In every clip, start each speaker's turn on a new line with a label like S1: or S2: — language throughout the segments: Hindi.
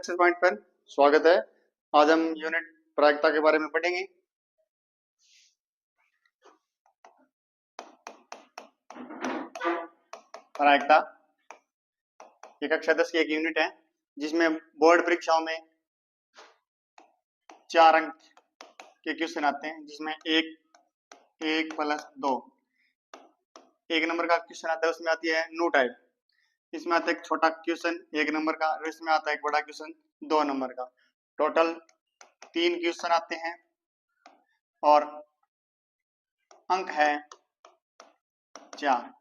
S1: सक्सेस पॉइंट पर स्वागत है। आज हम यूनिट प्रायिकता के बारे में पढ़ेंगे। प्रायिकता ये कक्षा 10 की एक यूनिट है जिसमें बोर्ड परीक्षाओं में 4 अंक के क्वेश्चन आते हैं, जिसमें एक प्लस 2 1 नंबर का क्वेश्चन आता है। उसमें आती है नो टाइप। इसमें आता है एक छोटा क्वेश्चन 1 नंबर का, और इसमें आता है एक बड़ा क्वेश्चन 2 नंबर का। टोटल 3 क्वेश्चन आते हैं और अंक है 4।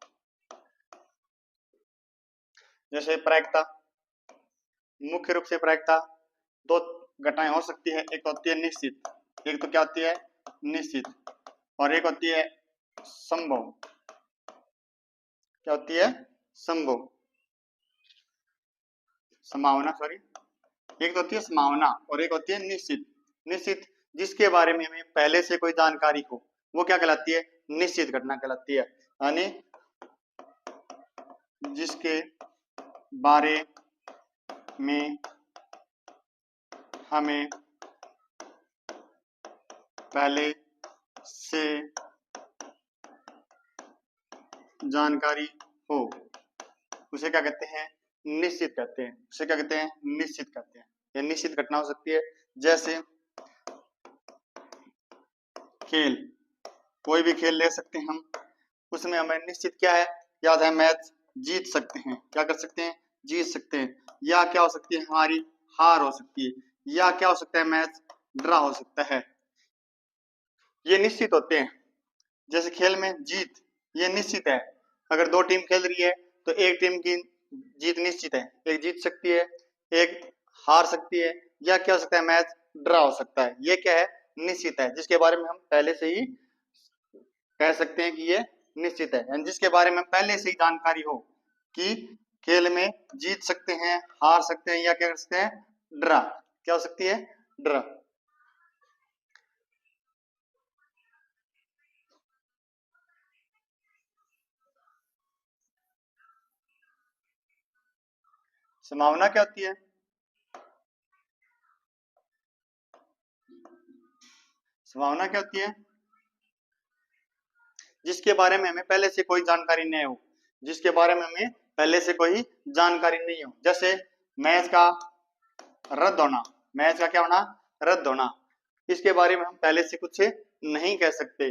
S1: जैसे प्रायिकता, मुख्य रूप से प्रायिकता 2 घटनाएं हो सकती है। एक होती है निश्चित, एक तो क्या होती है निश्चित, और एक होती है संभव। क्या होती है संभव, संभावना, सॉरी। एक तो होती है संभावना और एक होती है निश्चित। निश्चित जिसके बारे में हमें पहले से कोई जानकारी हो, वो क्या कहलाती है निश्चित घटना कहलाती है। यानी जिसके बारे में हमें पहले से जानकारी हो, उसे क्या कहते हैं निश्चित कहते हैं। उसे क्या कहते हैं निश्चित कहते हैं। यह निश्चित घटना हो सकती है। जैसे खेल, कोई भी खेल ले सकते हैं हम, उसमें हमें निश्चित क्या है याद है, मैच जीत सकते हैं। क्या कर सकते हैं जीत सकते हैं। या क्या हो सकती है हमारी हार हो सकती है, या क्या हो सकता है मैच ड्रा हो सकता है। ये निश्चित होते हैं। जैसे खेल में जीत, ये निश्चित है। अगर 2 टीम खेल रही है तो एक टीम की जीत निश्चित है, एक जीत सकती है, एक हार सकती है, या क्या हो सकता है मैच ड्रा हो सकता है। ये क्या है निश्चित है, जिसके बारे में हम पहले से ही कह सकते हैं कि ये निश्चित है। जिसके बारे में पहले से ही जानकारी हो कि खेल में जीत सकते हैं, हार सकते हैं, या क्या कर सकते हैं ड्रा। क्या हो सकती है ड्रा। संभावना क्या होती है, संभावना क्या होती है जिसके बारे में हमें पहले से कोई जानकारी नहीं हो, जिसके बारे में हमें पहले से कोई जानकारी नहीं हो। जैसे मैच का रद्द होना, मैच का क्या होना रद्द होना, इसके बारे में हम पहले से कुछ नहीं कह सकते।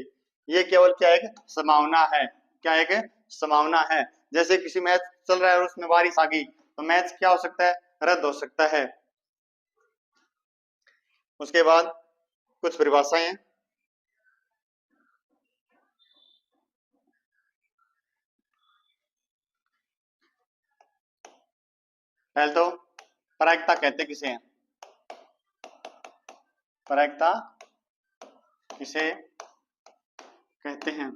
S1: ये केवल क्या एक संभावना है, क्या एक संभावना है। जैसे किसी मैच चल रहा है और उसमें बारिश आ गई तो मैच क्या हो सकता है रद्द हो सकता है। उसके बाद कुछ परिभाषाएं हैं। पहले तो प्रायिकता कहते किसे हैं, प्रायिकता किसे कहते हैं।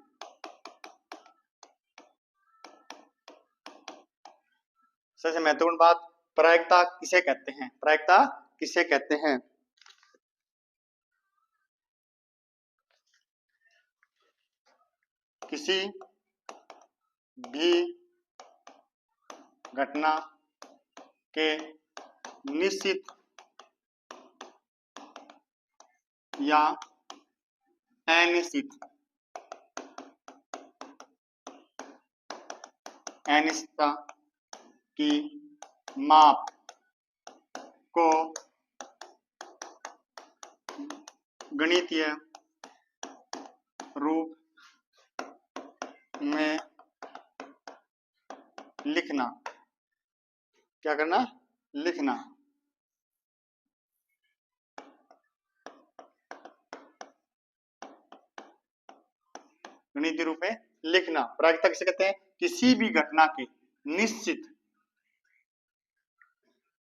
S1: सबसे महत्वपूर्ण बात, प्रायिकता किसे कहते हैं, प्रायिकता किसे कहते हैं। किसी भी घटना के निश्चित या अनिश्चित अनिश्चितता की माप को गणितीय रूप में लिखना। क्या करना लिखना। गणितीय रूप में लिखना। प्रायिकता किसे कहते हैं किसी भी घटना के निश्चित,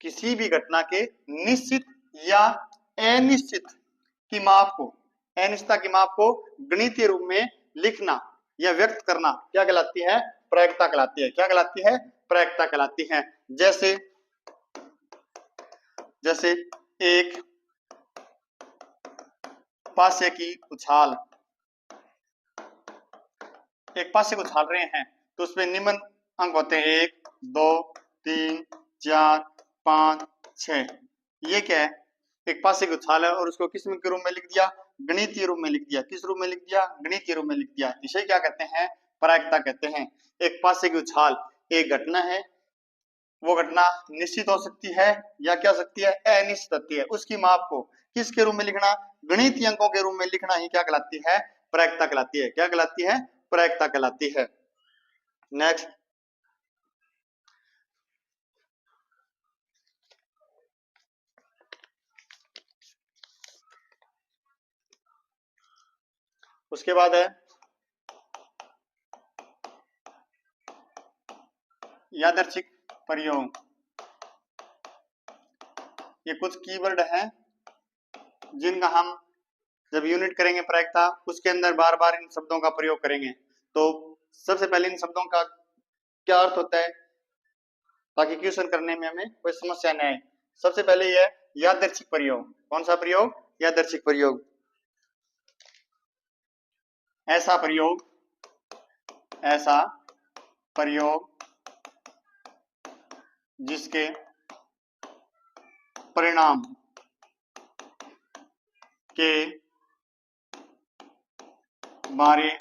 S1: किसी भी घटना के निश्चित या अनिश्चित की माप को, अनिश्चितता की माप को गणितीय रूप में लिखना या व्यक्त करना क्या कहलाती है प्रायिकता कहलाती है। क्या कहलाती है प्रायिकता कहलाती है। जैसे जैसे एक पासे की उछाल, एक पासे को उछाल रहे हैं तो उसमें निम्न अंक होते हैं 1 2 3 4 5 6। ये क्या है, एक पासे की उछाल है और उसको किस के रूप में लिख दिया, गणितीय रूप में लिख दिया। किस रूप में लिख दिया, गणितीय रूप में लिख दिया। इसे क्या कहते हैं, प्रायिकता कहते हैं। एक पासे की उछाल एक घटना है, वो घटना निश्चित हो सकती है या क्या हो सकती है, अनिश्चित होती है। उसकी माप को किसके रूप में लिखना, गणितीय अंकों के रूप में लिखना ही क्या कहलाती है, प्रायिकता कहलाती है। क्या कहलाती है, प्रायिकता कहलाती है। नेक्स्ट, उसके बाद है यादृच्छिक प्रयोग। ये कुछ कीवर्ड हैं जिनका हम जब यूनिट करेंगे प्रायिकता, उसके अंदर बार बार इन शब्दों का प्रयोग करेंगे। तो सबसे पहले इन शब्दों का क्या अर्थ होता है, ताकि क्वेश्चन करने में हमें कोई समस्या न आए। सबसे पहले ये यादृच्छिक प्रयोग। कौन सा प्रयोग, यादृच्छिक प्रयोग। ऐसा प्रयोग, ऐसा प्रयोग जिसके परिणाम के बारे,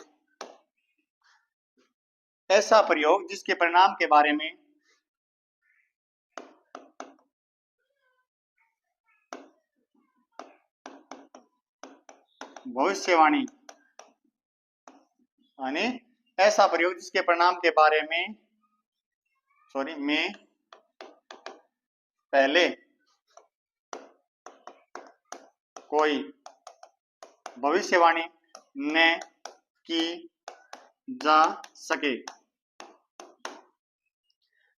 S1: ऐसा प्रयोग जिसके परिणाम के बारे में भविष्यवाणी, यानी ऐसा प्रयोग जिसके परिणाम के बारे में में पहले कोई भविष्यवाणी न की जा सके।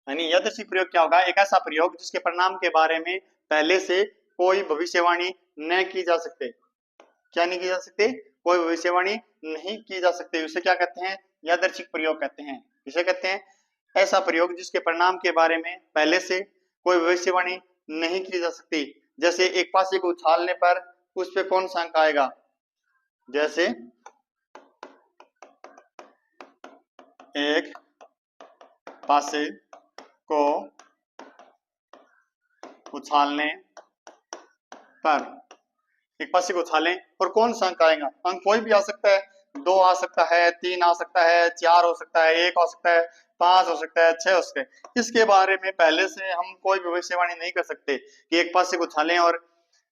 S1: यानी यादृच्छिक प्रयोग क्या होगा, एक ऐसा प्रयोग जिसके परिणाम के बारे में पहले से कोई भविष्यवाणी न की जा सकते। क्या नहीं की जा सकते, कोई भविष्यवाणी नहीं की जा सकती। उसे क्या कहते हैं, यादृच्छिक प्रयोग कहते हैं। इसे कहते हैं ऐसा प्रयोग जिसके परिणाम के बारे में पहले से कोई भविष्यवाणी नहीं की जा सकती। जैसे एक पासे को उछालने पर उस पे कौन सा अंक आएगा, जैसे एक पासे को उछालने पर, एक पासे को उछालें और कौन सा अंक आएगा, अंक कोई भी आ सकता है, 2 आ सकता है, 3 आ सकता है, 4 हो सकता है, 1 हो सकता है, 5 हो सकता है, 6 हो सकता है। इसके बारे में पहले से हम कोई भविष्यवाणी नहीं कर सकते कि एक पासे को उछालें और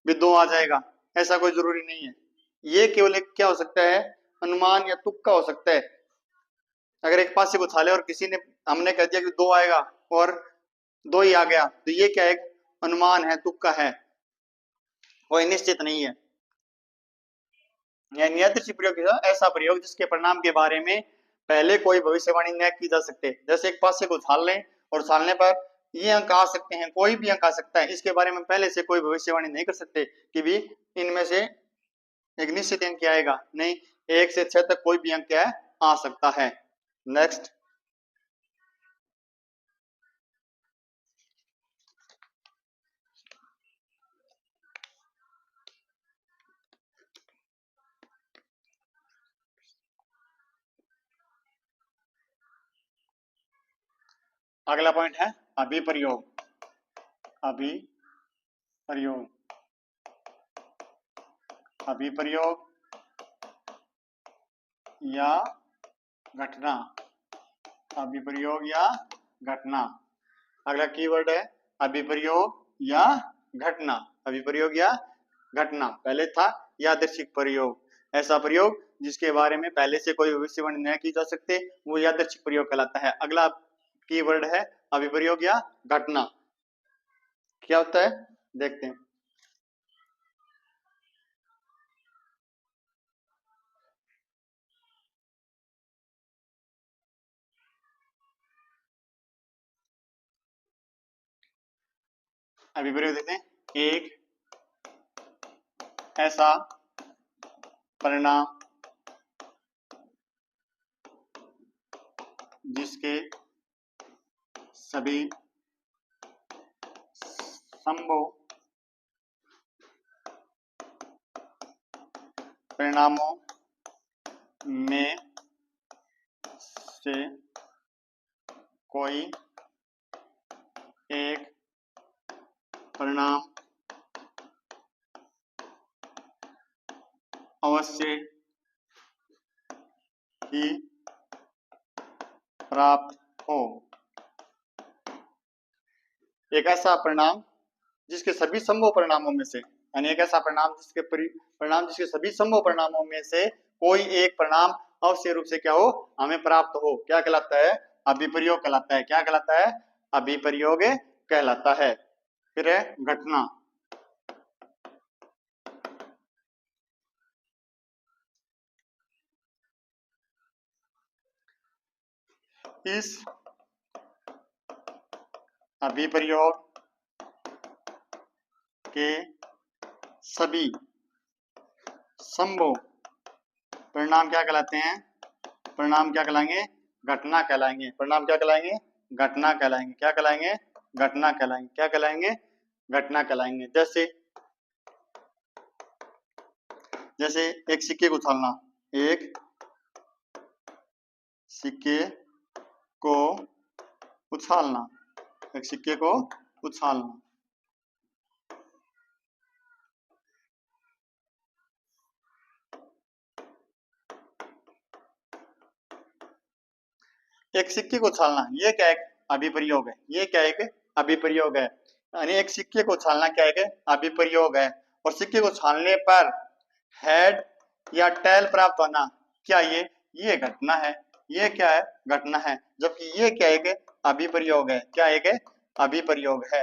S1: भी 2 आ जाएगा, ऐसा कोई जरूरी नहीं है। ये केवल एक क्या हो सकता है, अनुमान या तुक्का हो सकता है। अगर एक पासे को उछाले और किसी ने, हमने कह दिया कि 2 आएगा और 2 ही आ गया, तो ये क्या, एक अनुमान है, तुक्का है, कोई निश्चित नहीं है। यादृच्छिक प्रयोग ऐसा प्रयोग जिसके परिणाम के बारे में पहले कोई भविष्यवाणी न की जा सकते। जैसे एक पासे को उछाल लें और उछालने पर ये अंक आ सकते हैं, कोई भी अंक आ सकता है, इसके बारे में पहले से कोई भविष्यवाणी नहीं कर सकते कि भी इनमें से एक निश्चित अंक आएगा, नहीं, 1 से 6 तक कोई भी अंक क्या है, आ सकता है। नेक्स्ट, अगला पॉइंट है अभिप्रयोग। अभिप्रयोग, अभिप्रयोग या घटना, अभिप्रयोग या घटना। अगला कीवर्ड है अभिप्रयोग या घटना। अभिप्रयोग या घटना, पहले था यादृच्छिक प्रयोग, ऐसा प्रयोग जिसके बारे में पहले से कोई भविष्यवाणी नहीं की जा सकते, वो यादृच्छिक प्रयोग कहलाता है। अगला कीवर्ड है अभिप्रयोग या घटना। क्या होता है, देखते हैं। अभिप्रयोग देखते हैं, एक ऐसा परिणाम जिसके सभी संभव परिणामों में से कोई एक परिणाम अवश्य ही प्राप्त हो। एक ऐसा परिणाम जिसके सभी संभव परिणामों में से, यानी एक ऐसा परिणाम जिसके सभी संभव परिणामों में से कोई एक परिणाम अवश्य रूप से क्या हो, हमें प्राप्त हो, क्या कहलाता है? अभिप्रयोग कहलाता है। क्या कहलाता है? अभिप्रयोग कहलाता है। फिर है घटना। इस अभिप्रयोग के सभी संभव परिणाम क्या कहलाते हैं? परिणाम क्या कहलाएंगे? घटना कहलाएंगे। परिणाम क्या कहलाएंगे? घटना कहलाएंगे। क्या कहलाएंगे? घटना कहलाएंगे। क्या कहलाएंगे? घटना कहलाएंगे। जैसे एक सिक्के को उछालना, एक सिक्के को उछालना, एक सिक्के को उछालना। एक सिक्के को उछालना, ये क्या एक अभिप्रयोग है? ये क्या एक अभिप्रयोग है? यानी एक सिक्के को उछालना क्या एक अभिप्रयोग है। और सिक्के को उछालने पर हेड या टेल प्राप्त होना, क्या ये घटना है? ये क्या है? घटना है। जबकि ये क्या एक अभिप्रयोग है? क्या एक अभिप्रयोग है?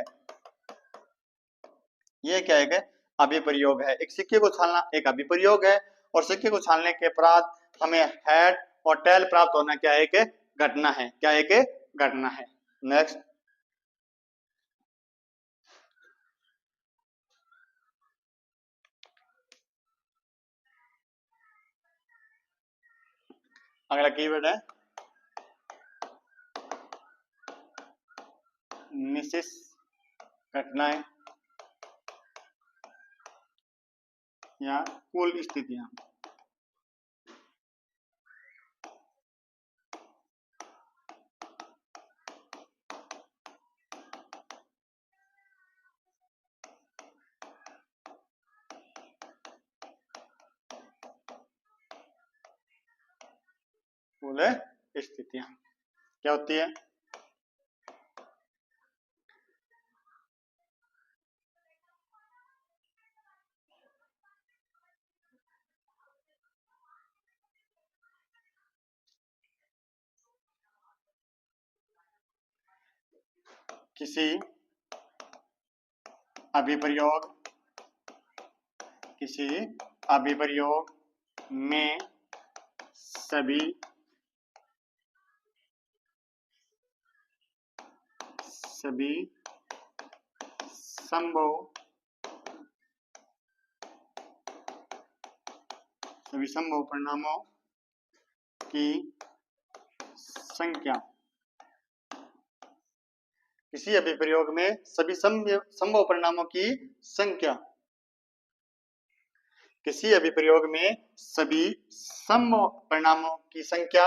S1: ये क्या एक अभिप्रयोग है। एक सिक्के को उछालना एक अभिप्रयोग है, और सिक्के को उछालने के बाद हमें हेड और टेल प्राप्त होना क्या एक घटना है। क्या एक घटना है। नेक्स्ट, अगला कीवर्ड है निश्चित घटनाएं या कुल स्थितियां। कुल स्थितियां क्या होती है? किसी अभिप्रयोग किसी अभिप्रयोग में सभी संभव परिणामों की संख्या, किसी अभिप्रयोग में सभी संभव परिणामों की संख्या, किसी अभिप्रयोग में सभी संभव परिणामों की संख्या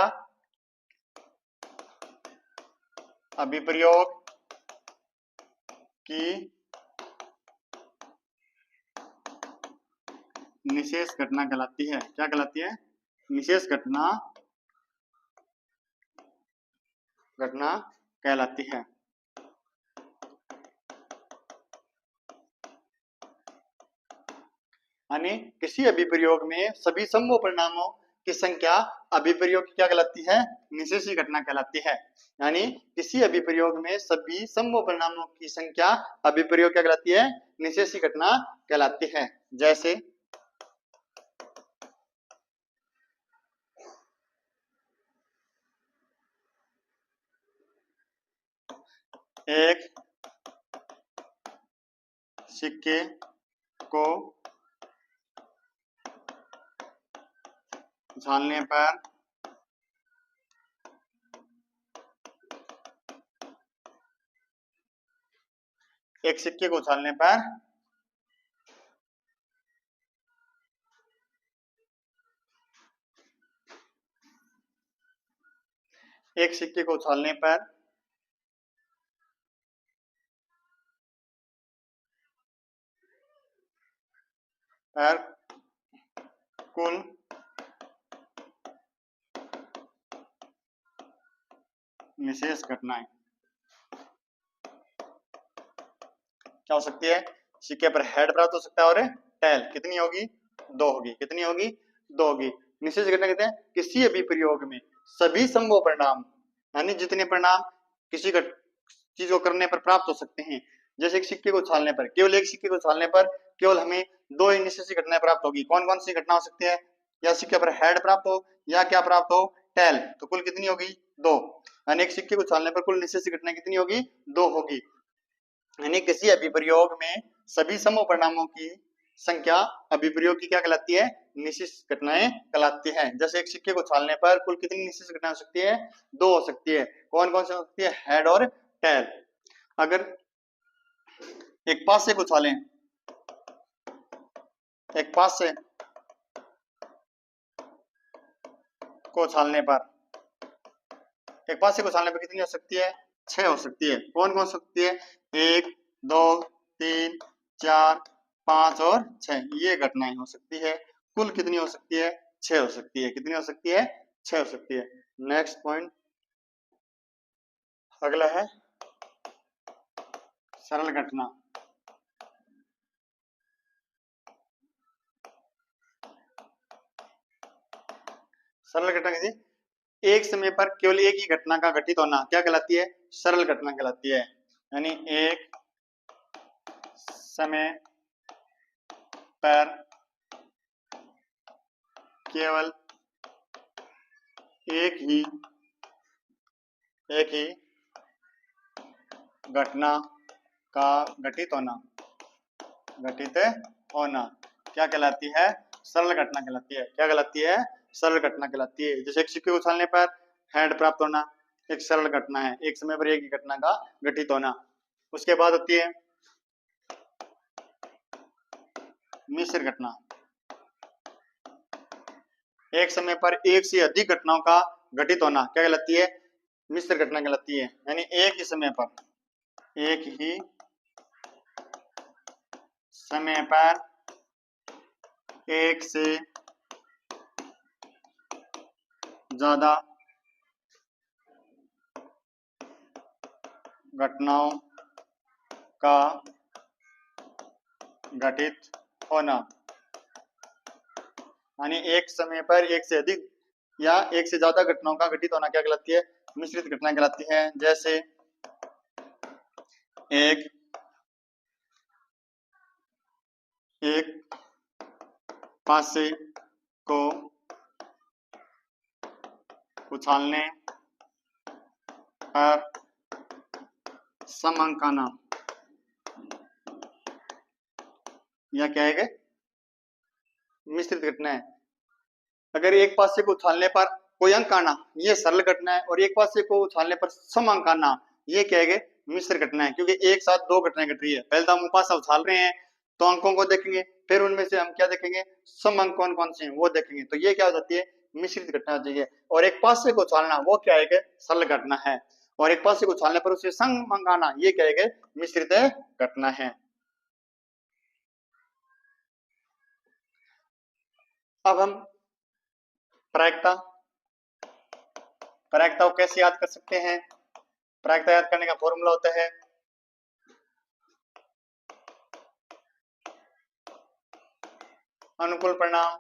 S1: अभिप्रयोग की निशेष घटना कहलाती है। क्या कहलाती है? निशेष घटना कहलाती है। यानी किसी अभिप्रयोग में सभी संभव परिणामों की संख्या अभिप्रयोग की क्या कहलाती है? निशेषी घटना कहलाती है। यानी किसी अभिप्रयोग में सभी संभव परिणामों की संख्या अभिप्रयोग क्या कहलाती है? निशेषी घटना कहलाती है। जैसे एक सिक्के को उछालने पर एक सिक्के को उछालने पर एक सिक्के को उछालने पर कुल निशेष घटनाएं क्या हो सकती है? सिक्के पर हेड प्राप्त हो सकता है और टेल कितनी होगी? 2 होगी। कितनी होगी? 2 होगी। निशेष घटना कहते हैं किसी अभिप्रयोग में सभी संभव परिणाम, यानी जितने परिणाम किसी चीज को करने पर प्राप्त हो सकते हैं। जैसे एक सिक्के को उछालने पर, केवल एक सिक्के को उछालने पर केवल हमें 2 ही निशेष घटनाएं प्राप्त होगी। कौन कौन सी घटना हो सकती है? या सिक्के पर हेड प्राप्त हो या क्या प्राप्त हो? टेल। तो कुल कितनी होगी? 2। यानी एक सिक्के को उछालने पर कुल निशेष घटनाएं कितनी होगी? 2 होगी। यानी किसी अभिप्रयोग में सभी समूह परिणामों की संख्या अभिप्रयोग की क्या कहलाती है? निशेष घटनाएं कहलाती है। जैसे एक सिक्के को उछालने पर कुल कितनी निशेष घटनाएं हो सकती है? 2 हो सकती है। कौन कौन सी हो सकती है? हेड और टेल। अगर एक पास से उछालें, एक पास से को उछालने पर, एक पास से को उछालने पर कितनी हो सकती है? 6 हो सकती है। कौन कौन सकती है? 1 2 3 4 5 और 6 ये घटनाएं हो सकती है। कुल कितनी हो सकती है? 6 हो सकती है। कितनी हो सकती है? 6 हो सकती है। नेक्स्ट पॉइंट अगला है सरल घटना। सरल घटना कहती है एक समय पर केवल एक ही घटना का घटित होना क्या कहलाती है? सरल घटना कहलाती है। यानी एक समय पर केवल एक ही घटना का घटित होना क्या कहलाती है? सरल घटना कहलाती है। क्या कहलाती है? सरल घटना कहलाती है। जैसे एक सिक्के को उछालने पर हेड प्राप्त होना एक सरल घटना है, एक समय पर एक ही घटना का घटित होना। उसके बाद होती है मिश्र घटना। एक समय पर एक से अधिक घटनाओं का घटित होना क्या कहलाती है? मिश्र घटना कहलाती है। यानी एक ही समय पर एक से ज्यादा घटनाओं का घटित होना। यानी एक समय पर एक से अधिक या एक से ज्यादा घटनाओं का घटित होना क्या कहलाती है? मिश्रित घटना कहलाती है। जैसे एक पासे को उछालने पर समांकाना यह क्या है? मिश्रित घटना है। अगर एक पासे को उछालने पर कोई अंक आना ये सरल घटना है और एक पासे को उछालने पर सम अंक आना ये क्या है? मिश्र घटना है। क्योंकि एक साथ 2 घटनाएं घट रही है। पहले तो हम पासा उछाल रहे हैं तो अंकों को देखेंगे, फिर उनमें से हम क्या देखेंगे? सम अंक कौन कौन से हैं वो देखेंगे। तो ये क्या हो जाती है? मिश्रित घटना हो जाती है। और एक पासे को उछालना वो क्या है? सरल घटना है। और एक पासे को उछालने पर उसे सम अंक आना ये क्या है? मिश्रित घटना है। अब हम प्रायिकता को कैसे याद कर सकते हैं? प्रायिकता याद करने का फॉर्मूला होता है अनुकूल परिणाम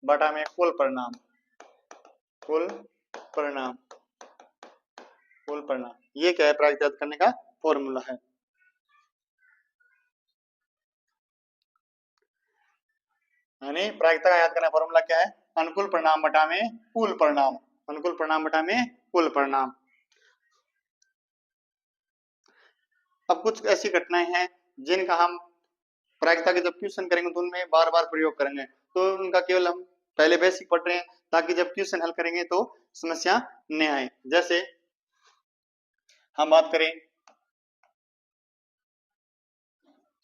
S1: बटा में कुल परिणाम। ये क्या है? प्रायिकता याद करने का फॉर्मूला है। यानी प्रायिकता का याद करने का फॉर्मूला क्या है? अनुकूल परिणाम बटा में कुल परिणाम। अनुकूल परिणाम बटा में कुल परिणाम। अब कुछ ऐसी घटनाएं हैं जिनका हम प्रायिकता के जब क्वेश्चन करेंगे तो उनमें बार बार प्रयोग करेंगे। तो उनका केवल हम पहले बेसिक पढ़ रहे हैं ताकि जब क्वेश्चन हल करेंगे तो समस्या न आए। जैसे हम बात करें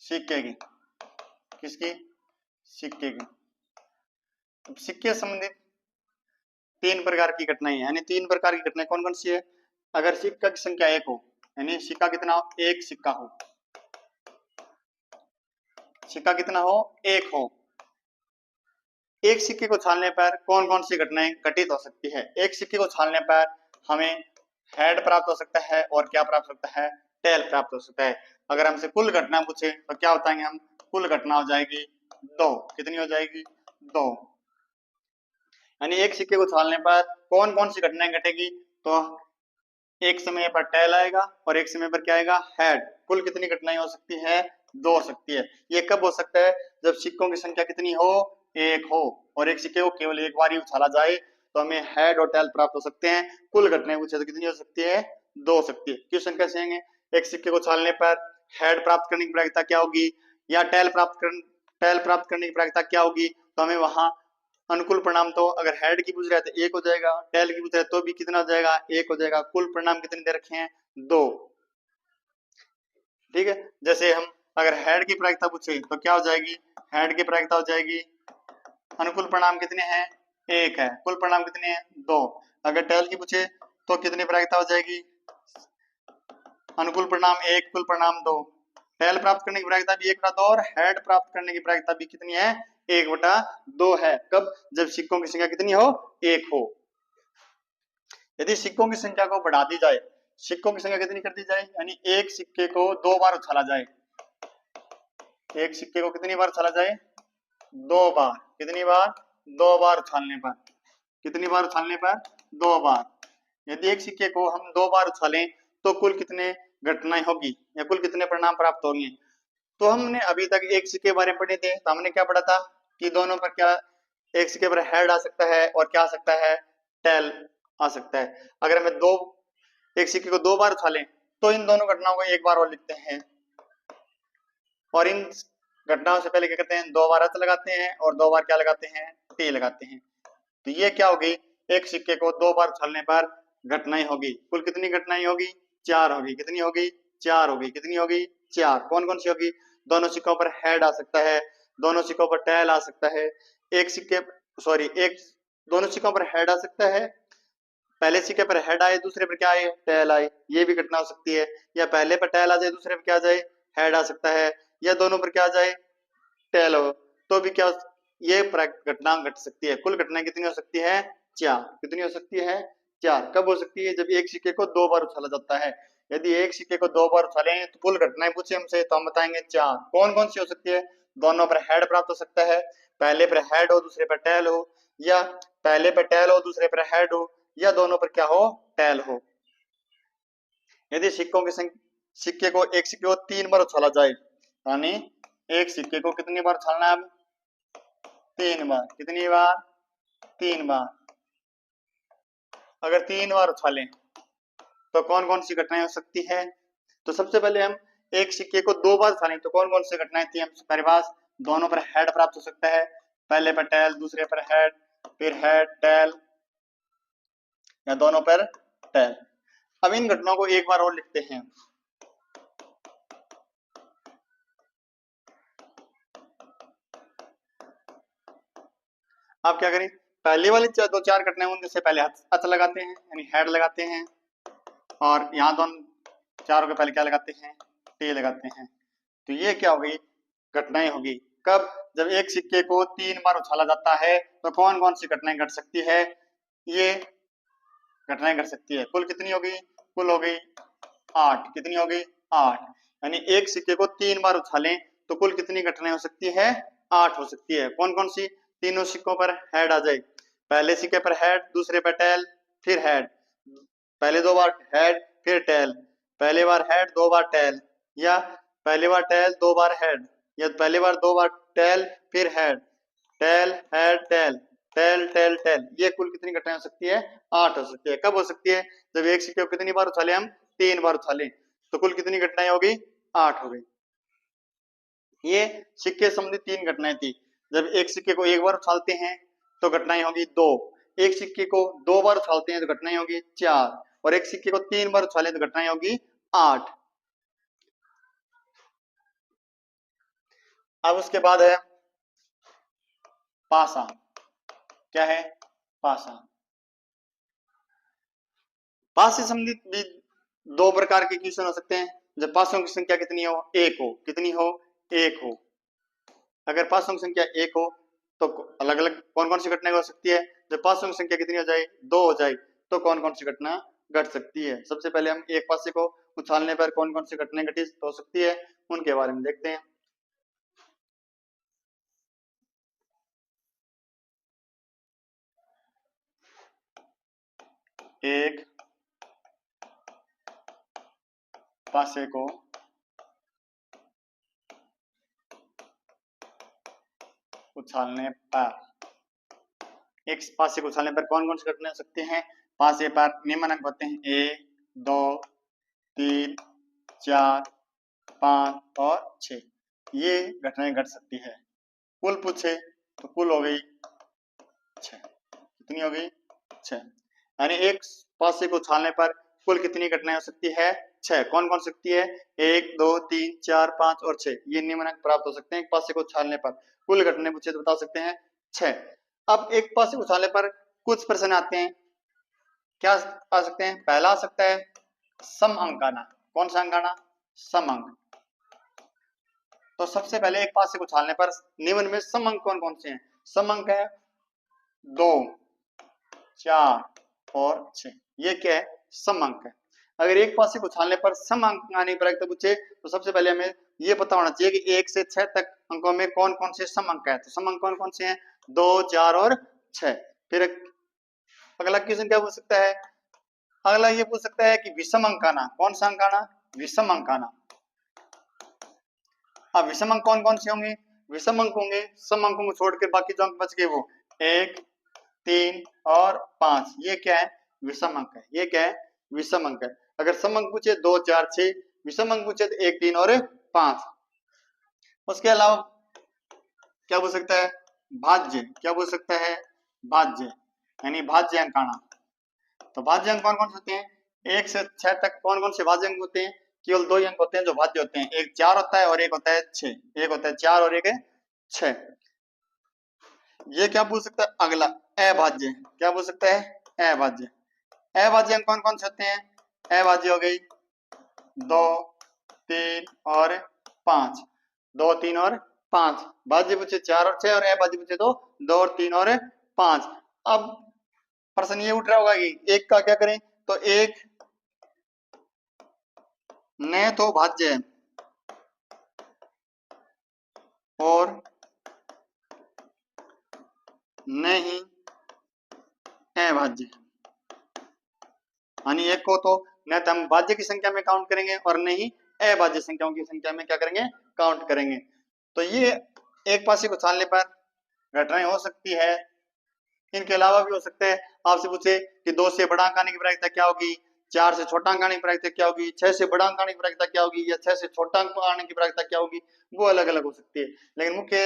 S1: सिक्के की। किसकी? सिक्के की। सिक्के संबंधित 3 प्रकार की घटनाएं हैं। यानी 3 प्रकार की घटनाएं कौन कौन सी है? अगर सिक्का की संख्या 1 हो, यानी सिक्का कितना हो? 1 सिक्का हो। सिक्का कितना हो? 1 हो। एक सिक्के को उछालने पर कौन कौन सी घटनाएं घटित हो सकती है? एक सिक्के को उछालने पर हमें हेड प्राप्त हो सकता है और क्या प्राप्त हो सकता है? टेल प्राप्त हो सकता है। अगर हमसे कुल घटना पूछे तो क्या बताएंगे हम? कुल घटना हो जाएगी 2। कितनी हो जाएगी? 2। यानी एक सिक्के को उछालने पर कौन कौन सी घटनाएं घटेगी? तो एक समय पर टेल आएगा और एक समय पर क्या आएगा? हेड। कुल कितनी घटनाएं हो सकती है? 2 हो सकती है। ये कब हो सकता है? जब सिक्कों की संख्या कितनी हो? 1 हो और एक सिक्के को केवल एक बार ही उछाला जाए तो हमें हेड और टेल प्राप्त हो सकते हैं। कुल घटनाएं पूछे तो कितनी हो सकती है? 2 हो सकती है। क्वेश्चन कैसे आएंगे? एक सिक्के को उछालने पर हेड प्राप्त करने की प्रायिकता क्या होगी या टेल प्राप्त करने की प्रायिकता क्या होगी? तो हमें वहां अनुकूल परिणाम तो अगर हेड की पूछ रहा है तो 1 हो जाएगा, टेल की पूछ रहा है तो भी कितना हो जाएगा? 1 हो जाएगा। कुल परिणाम कितने दे रखे हैं? 2। ठीक है। जैसे हम अगर हेड की प्रायिकता पूछे तो क्या हो जाएगी? हेड की प्रायिकता हो जाएगी, अनुकूल परिणाम कितने हैं? 1 है। कुल परिणाम कितने हैं? 2। अगर टेल की पूछे तो कितनी प्रायिकता हो जाएगी? अनुकूल परिणाम 1, कुल परिणाम 2। टेल प्राप्त करने की प्रायिकता भी 1/2 और हेड प्राप्त करने की प्रायिकता भी कितनी है? 1/2 है। कब? जब सिक्कों की संख्या कितनी हो? 1 हो। यदि सिक्कों की संख्या को बढ़ा दी जाए, सिक्कों की संख्या कितनी कर दी जाए? यानी एक सिक्के को 2 बार उछाला जाए। एक सिक्के को कितनी बार उछाला जाए? 2 बार। कितनी बार? 2 बार उछालने पर। कितनी बार उछालने पर? 2 बार। यदि एक सिक्के को हम 2 बार उछालें तो कुल कितने घटनाएं होगी या कुल कितने परिणाम प्राप्त होंगे? तो हमने अभी तक एक सिक्के के बारे में पढ़े थे तो हमने क्या पढ़ा था कि दोनों पर क्या, एक सिक्के पर हेड आ सकता है और क्या आ सकता है? टेल आ सकता है। अगर हमें एक सिक्के को 2 बार उछालें तो इन दोनों घटनाओं को एक बार और लिखते हैं और इन घटनाओं से पहले क्या करते हैं? 2 बार अच लगाते हैं और 2 बार क्या लगाते हैं? टी लगाते हैं। तो ये क्या होगी? एक सिक्के को 2 बार उछालने पर घटनाएं होगी। कुल कितनी घटनाएं होगी? 4 होगी। कितनी होगी? 4 होगी। कितनी होगी? 4। कौन कौन सी होगी? दोनों सिक्कों पर हेड आ सकता है, दोनों सिक्कों पर टेल आ सकता है। एक सिक्के सॉरी एक दोनों सिक्कों पर हेड आ सकता है, पहले सिक्के पर हेड आए दूसरे पर क्या आए? टेल आए। ये भी घटना हो सकती है। या पहले पर टेल आ जाए दूसरे पर क्या आ जाए? हेड आ सकता है। या दोनों पर क्या आ जाए? टेल हो तो भी क्या, ये घटना घट सकती है। कुल घटनाएं कितनी हो सकती है? 4। कितनी हो सकती है? 4। कब हो सकती है? जब एक सिक्के को 2 बार उछाला जाता है। यदि एक सिक्के को 2 बार उछालें तो कुल घटनाएं पूछे हमसे तो हम बताएंगे 4। कौन कौन सी हो सकती है? दोनों पर हेड प्राप्त हो सकता है, पहले पर हेड हो दूसरे पर टेल हो, या पहले पर टेल हो दूसरे पर हेड हो, या दोनों पर क्या हो? टेल हो। यदि सिक्के को एक सिक्के को 3 बार उछाला जाए, यानी एक सिक्के को कितनी बार उछालना है? अब 3 बार। कितनी बार? 3 बार। अगर 3 बार उछालें तो कौन कौन सी घटनाएं हो सकती है? तो सबसे पहले हम एक सिक्के को 2 बार उछालें तो कौन कौन सी घटनाएं थी हमारे पास? दोनों पर हेड प्राप्त हो सकता है, पहले पर टेल दूसरे पर हेड, फिर हेड टेल, या दोनों पर टेल। अब इन घटनाओं को एक बार और लिखते हैं। अब क्या करें? पहले वाली 2-4 घटनाएं उनसे पहले अच लगाते हैं यानी हेड लगाते हैं, और यहाँ दोनों चारों के पहले क्या लगाते हैं? टी लगाते हैं। तो ये क्या होगी? घटनाएं होगी। कब? जब एक सिक्के को 3 बार उछाला जाता है तो कौन कौन सी घटनाएं घट सकती है? ये घटनाएं घट सकती है। कुल कितनी होगी? कुल हो गई 8। कितनी हो गई? 8। यानी एक सिक्के को 3 बार उछालें तो कुल कितनी घटनाएं हो सकती है? 8 हो सकती है। कौन कौन सी? तीनों सिक्कों पर हेड आ जाए, पहले सिक्के पर हेड दूसरे पर टेल फिर हेड, पहले 2 बार हेड फिर टेल, पहले बार हेड 2 बार टेल, या पहले बार टेल 2 बार हेड, या पहले बार 2 बार टेल फिर head, tail head tail tail tail tail. ये कुल कितनी घटनाएं हो सकती है? 8 हो सकती है। कब हो सकती है? जब एक सिक्के को कितनी बार उछाले? हम 3 बार उछाले तो कुल कितनी घटनाएं होगी? 8 हो गई। ये सिक्के संबंधी 3 घटनाएं थी। जब एक सिक्के को एक बार उछालते हैं तो घटनाएं होगी 2, एक सिक्के को 2 बार उछालते हैं तो घटनाएं होगी 4, और एक सिक्के को 3 बार उछालें तो घटनाएं होगी 8। अब उसके बाद है पासा। क्या है? पासा। पास से संबंधित भी 2 प्रकार के क्वेश्चन हो सकते हैं। जब पासों की संख्या कितनी हो? 1 हो। कितनी हो? 1 हो। अगर पासों की संख्या 1 हो तो अलग अलग कौन कौन सी घटना हो सकती है? जब पासों की संख्या कितनी हो जाए? 2 हो जाए, तो कौन कौन सी घटना घट सकती है? सबसे पहले हम एक पासे को उछालने पर कौन कौन सी घटनाएं घटित हो सकती है उनके बारे में देखते हैं। एक पासे को उछालने पर, एक पासे को उछालने पर कौन कौन सी घटनाएं हो सकती हैं? पासे पर निम्न अंक होते हैं 1, 2, 3, 4, 5 और 6। ये घटनाएं घट सकती है। कुल पूछे तो कुल हो गई 6। कितनी हो गई? 6। यानी एक पासे को उछालने पर कुल कितनी घटनाएं हो सकती है? 6। कौन कौन सकती है? 1, 2, 3, 4, 5 और 6। ये निम्न अंक प्राप्त हो सकते हैं एक पासे को उछालने पर। कुल घटनाएं पूछे तो बता सकते हैं 6। अब एक पासे को उछालने पर कुछ प्रश्न आते हैं, क्या आ सकते हैं? पहला आ सकता है सम अंक आना। कौन सा अंक आना? सम अंक। तो सबसे पहले एक पासे को उछालने पर निम्न में सम अंक कौन कौन से हैं? सम अंक है 2, 4 और 6। ये क्या है? सम अंक है। अगर एक पासे को उछालने पर सम अंक आने की प्रक्रिया पूछे तो सबसे पहले हमें ये पता होना चाहिए कि 1 से 6 तक अंकों में कौन कौन से सम अंक है। तो सम अंक कौन कौन से हैं? 2, 4 और 6। फिर अगला क्वेश्चन क्या पूछ सकता है? अगला ये पूछ सकता है कि विषम अंक आना। कौन सा अंक आना? विषम अंक आना। अब विषम अंक कौन कौन से होंगे? विषम अंक होंगे सम अंकों को छोड़कर बाकी जो अंक बच गए वो 1, 3 और 5। ये क्या है? विषम अंक है। ये क्या है? विषम अंक है। अगर सम अंक पूछे 2, 4, 6, विषम अंक पूछे तो 1, 3 और 5। उसके अलावा क्या बोल सकता है? भाज्य। क्या बोल सकता है? भाज्य, यानी भाज्य अंक आना। तो भाज्य अंक कौन कौन से होते हैं? 1 से 6 तक कौन कौन से भाज्य अंक होते हैं? केवल 2 ही अंक होते हैं जो भाज्य होते हैं। एक 4 होता है और एक होता है 6। एक होता है 4 और एक है 6। ये क्या बोल सकता है? अगला अभाज्य। क्या बोल सकता है? अभाज्य। अभाज्य अंक कौन कौन से होते हैं? अभाज्य हो गई 2, 3 और 5। 2, 3 और 5। भाज्य पूछे 4 और 6 और अभाज्य पूछे तो 2 और 3 और 5। अब प्रश्न ये उठ रहा होगा कि एक का क्या करें? तो एक न तो भाज्य और न ही अभाज्य, यानी एक को तो न तो हम भाज्य की संख्या में काउंट करेंगे और न ही अभाज्य संख्याओं की संख्या में क्या करेंगे? काउंट करेंगे। तो ये एक पासे को उछालने पर घटनाएं हो सकती है। इनके अलावा भी हो सकते हैं। आपसे पूछे कि 2 से बड़ा अंक आने की प्रायिकता क्या होगी, 4 से छोटा अंक आने की प्रायिकता क्या होगी, 6 से बड़ा अंक आने की प्रायिकता क्या होगी, या 6 से छोटा अंक आने की प्रायिकता क्या होगी, वो अलग अलग हो सकती है। लेकिन मुख्य